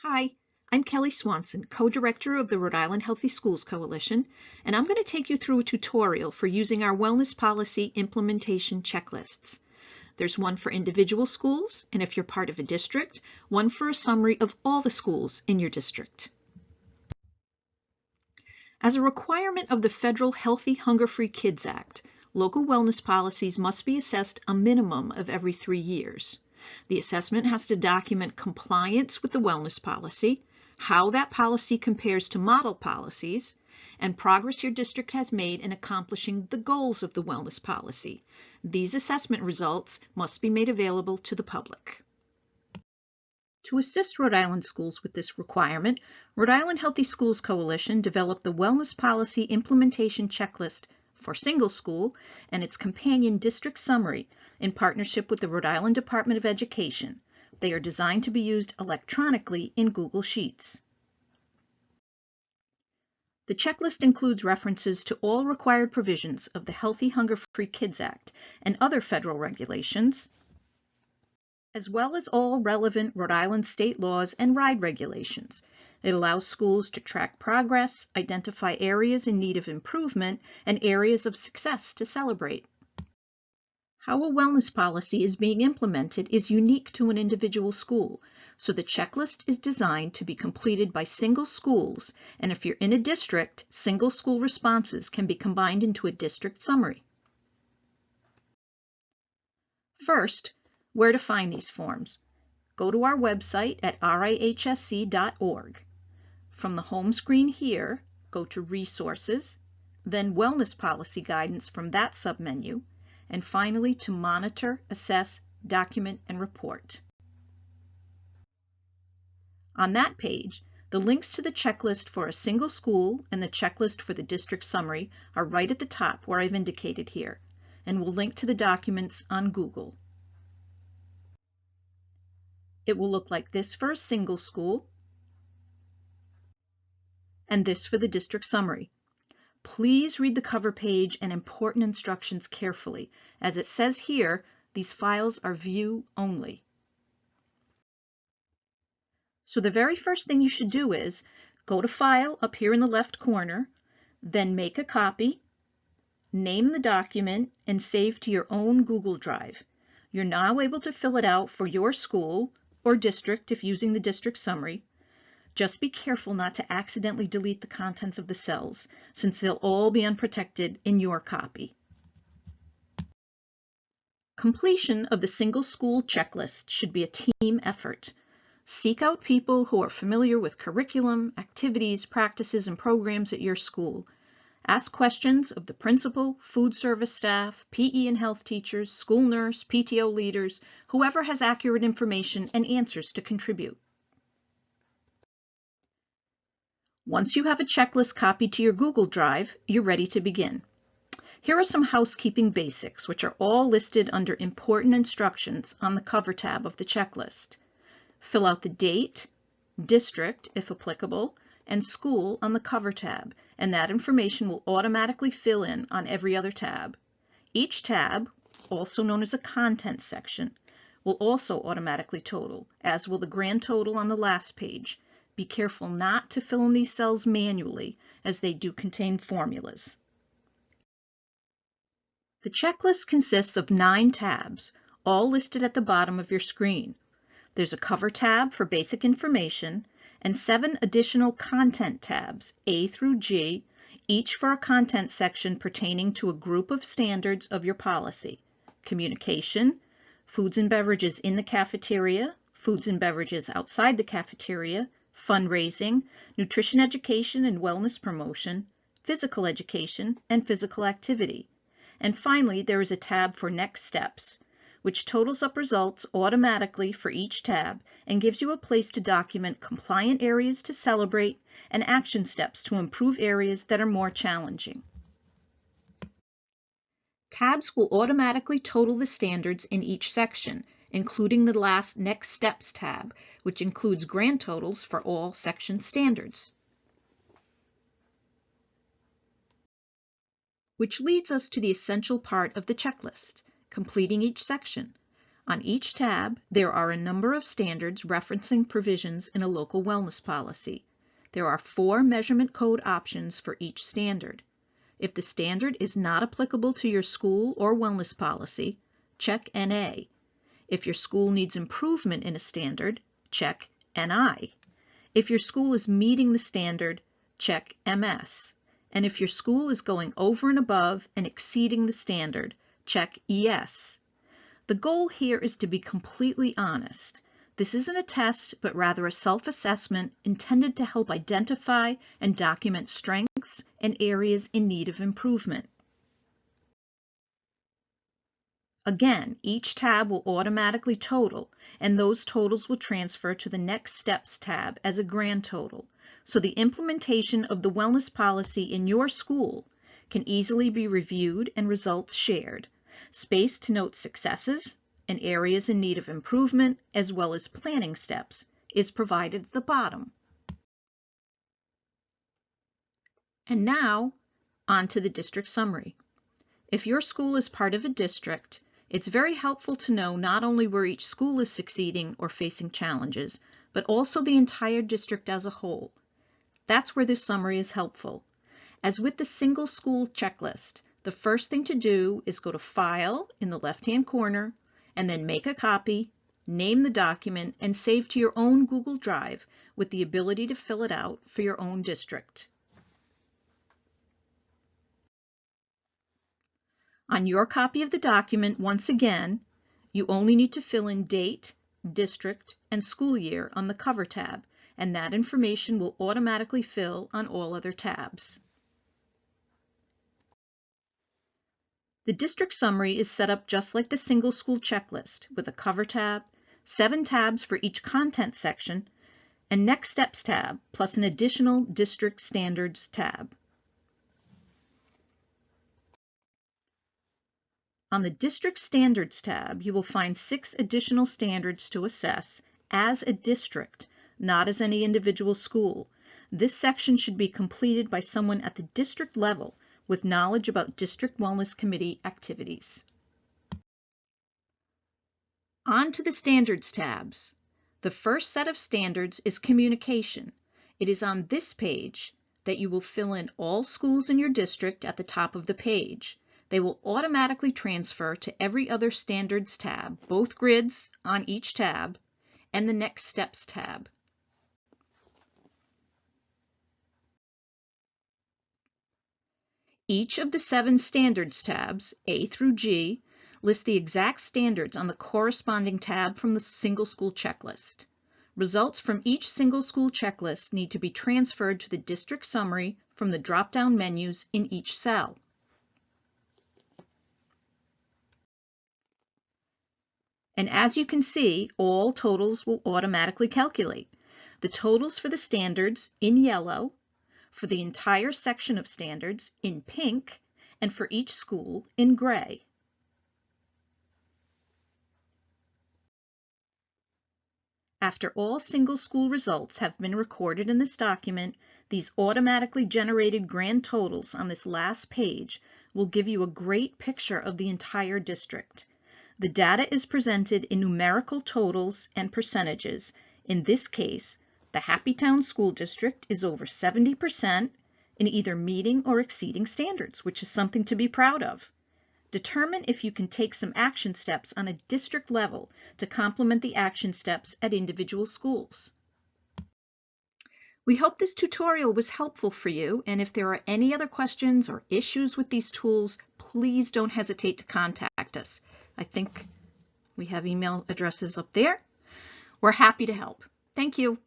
Hi, I'm Kelly Swanson, co-director of the Rhode Island Healthy Schools Coalition, and I'm going to take you through a tutorial for using our wellness policy implementation checklists. There's one for individual schools, and if you're part of a district, one for a summary of all the schools in your district. As a requirement of the federal Healthy Hunger-Free Kids Act, local wellness policies must be assessed a minimum of every 3 years. The assessment has to document compliance with the wellness policy, how that policy compares to model policies, and progress your district has made in accomplishing the goals of the wellness policy. These assessment results must be made available to the public. To assist Rhode Island schools with this requirement, Rhode Island Healthy Schools Coalition developed the Wellness Policy Implementation Checklist for Single School and its companion district summary in partnership with the Rhode Island Department of Education. They are designed to be used electronically in Google Sheets. The checklist includes references to all required provisions of the Healthy Hunger-Free Kids Act and other federal regulations, as well as all relevant Rhode Island state laws and RIDE regulations. It allows schools to track progress, identify areas in need of improvement, and areas of success to celebrate. How a wellness policy is being implemented is unique to an individual school, so the checklist is designed to be completed by single schools, and if you're in a district, single school responses can be combined into a district summary. First, where to find these forms. Go to our website at rihsc.org. From the home screen here, go to Resources, then Wellness Policy Guidance from that submenu, and finally to Monitor, Assess, Document, and Report. On that page, the links to the checklist for a single school and the checklist for the district summary are right at the top where I've indicated here, and will link to the documents on Google. It will look like this for a single school, and this for the district summary. Please read the cover page and important instructions carefully. As it says here, these files are view only. So the very first thing you should do is go to File up here in the left corner, then make a copy, name the document, and save to your own Google Drive. You're now able to fill it out for your school or district if using the district summary. Just be careful not to accidentally delete the contents of the cells, since they'll all be unprotected in your copy. Completion of the single school checklist should be a team effort. Seek out people who are familiar with curriculum, activities, practices, and programs at your school. Ask questions of the principal, food service staff, PE and health teachers, school nurse, PTO leaders, whoever has accurate information and answers to contribute. Once you have a checklist copied to your Google Drive, you're ready to begin. Here are some housekeeping basics, which are all listed under Important Instructions on the cover tab of the checklist. Fill out the date, district, if applicable, and school on the cover tab, and that information will automatically fill in on every other tab. Each tab, also known as a content section, will also automatically total, as will the grand total on the last page. Be careful not to fill in these cells manually, as they do contain formulas. The checklist consists of 9 tabs, all listed at the bottom of your screen. There's a cover tab for basic information, and 7 additional content tabs, A through G, each for a content section pertaining to a group of standards of your policy: communication, foods and beverages in the cafeteria, foods and beverages outside the cafeteria, fundraising, nutrition education and wellness promotion, physical education, and physical activity. And finally, there is a tab for next steps, which totals up results automatically for each tab and gives you a place to document compliant areas to celebrate and action steps to improve areas that are more challenging. Tabs will automatically total the standards in each section, including the last Next Steps tab, which includes grand totals for all section standards. Which leads us to the essential part of the checklist, completing each section. On each tab, there are a number of standards referencing provisions in a local wellness policy. There are 4 measurement code options for each standard. If the standard is not applicable to your school or wellness policy, check NA. If your school needs improvement in a standard, check NI. If your school is meeting the standard, check MS. And if your school is going over and above and exceeding the standard, check ES. The goal here is to be completely honest. This isn't a test, but rather a self-assessment intended to help identify and document strengths and areas in need of improvement. Again, each tab will automatically total, and those totals will transfer to the Next Steps tab as a grand total, so the implementation of the wellness policy in your school can easily be reviewed and results shared. Space to note successes and areas in need of improvement, as well as planning steps, is provided at the bottom. And now, on to the district summary. If your school is part of a district, it's very helpful to know not only where each school is succeeding or facing challenges, but also the entire district as a whole. That's where this summary is helpful. As with the single school checklist, the first thing to do is go to File in the left-hand corner, and then make a copy, name the document, and save to your own Google Drive with the ability to fill it out for your own district. On your copy of the document, once again, you only need to fill in date, district, and school year on the cover tab, and that information will automatically fill on all other tabs. The district summary is set up just like the single school checklist, with a cover tab, 7 tabs for each content section, and Next Steps tab, plus an additional District Standards tab. On the District Standards tab, you will find 6 additional standards to assess as a district, not as any individual school. This section should be completed by someone at the district level with knowledge about District Wellness Committee activities. On to the Standards tabs. The first set of standards is communication. It is on this page that you will fill in all schools in your district at the top of the page. They will automatically transfer to every other Standards tab, both grids on each tab, and the Next Steps tab. Each of the 7 Standards tabs, A through G, list the exact standards on the corresponding tab from the single school checklist. Results from each single school checklist need to be transferred to the district summary from the drop-down menus in each cell. And as you can see, all totals will automatically calculate. The totals for the standards in yellow, for the entire section of standards in pink, and for each school in gray. After all single school results have been recorded in this document, these automatically generated grand totals on this last page will give you a great picture of the entire district. The data is presented in numerical totals and percentages. In this case, the Happytown School District is over 70% in either meeting or exceeding standards, which is something to be proud of. Determine if you can take some action steps on a district level to complement the action steps at individual schools. We hope this tutorial was helpful for you, and if there are any other questions or issues with these tools, please don't hesitate to contact us. I think we have email addresses up there. We're happy to help. Thank you.